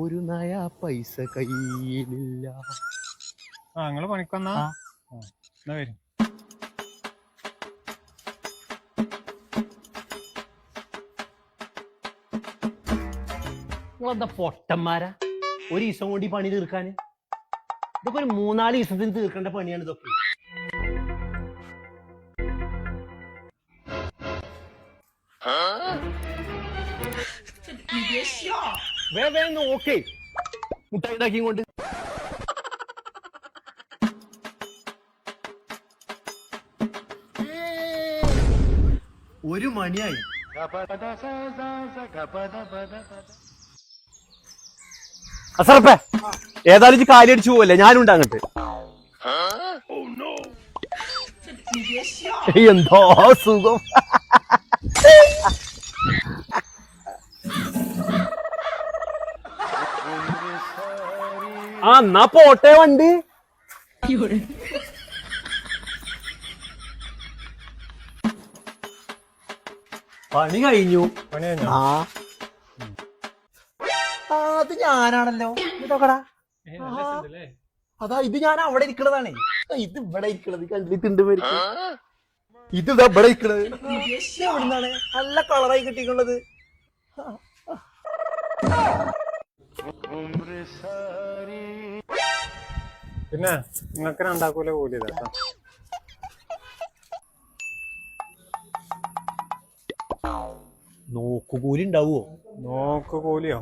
ഒരു നയാ പൈസ കയ്യിലില്ല. നിങ്ങള് പണിക്കൊന്നാ വരും. നിങ്ങളെന്താ പൊട്ടന്മാരാ? ഒരു ദിവസം കൊണ്ട് ഈ പണി തീർക്കാന്? ഇതൊക്കെ ഒരു 3-4 ദിവസത്തിന് തീർക്കേണ്ട പണിയാണ് ഇതൊക്കെ. നോക്കേ മുട്ടായി ഉണ്ടാക്കി കൊണ്ട്. ഒരു മണിയായി. അസറപ്പേ, ഏതായാലും കാലടിച്ചു പോവല്ലേ, ഞാനുണ്ട് അങ്ങോട്ട്. എന്തോ സുഖം. എന്നാ പോട്ടെ വണ്ടി. പണി കഴിഞ്ഞു. അത് ഞാനാണല്ലോ. ഇതൊക്കെടാ, അതാ ഇത് ഞാൻ അവിടെ ഇരിക്കണതാണേ. ഇത് ഇവിടെ ഇരിക്കണത് കണ്ടിട്ടുണ്ട്. ഇത് ഇവിടെ ഇരിക്കണത് എവിടുന്നാണ്? നല്ല കളറായി കിട്ടിയിട്ടുള്ളത്. പിന്നെ നിങ്ങൾക്ക് രണ്ടാക്കൂല കൂലി ഇതാ. നോക്കുകൂലി ഉണ്ടാവോ? നോക്കുകൂലിയോ?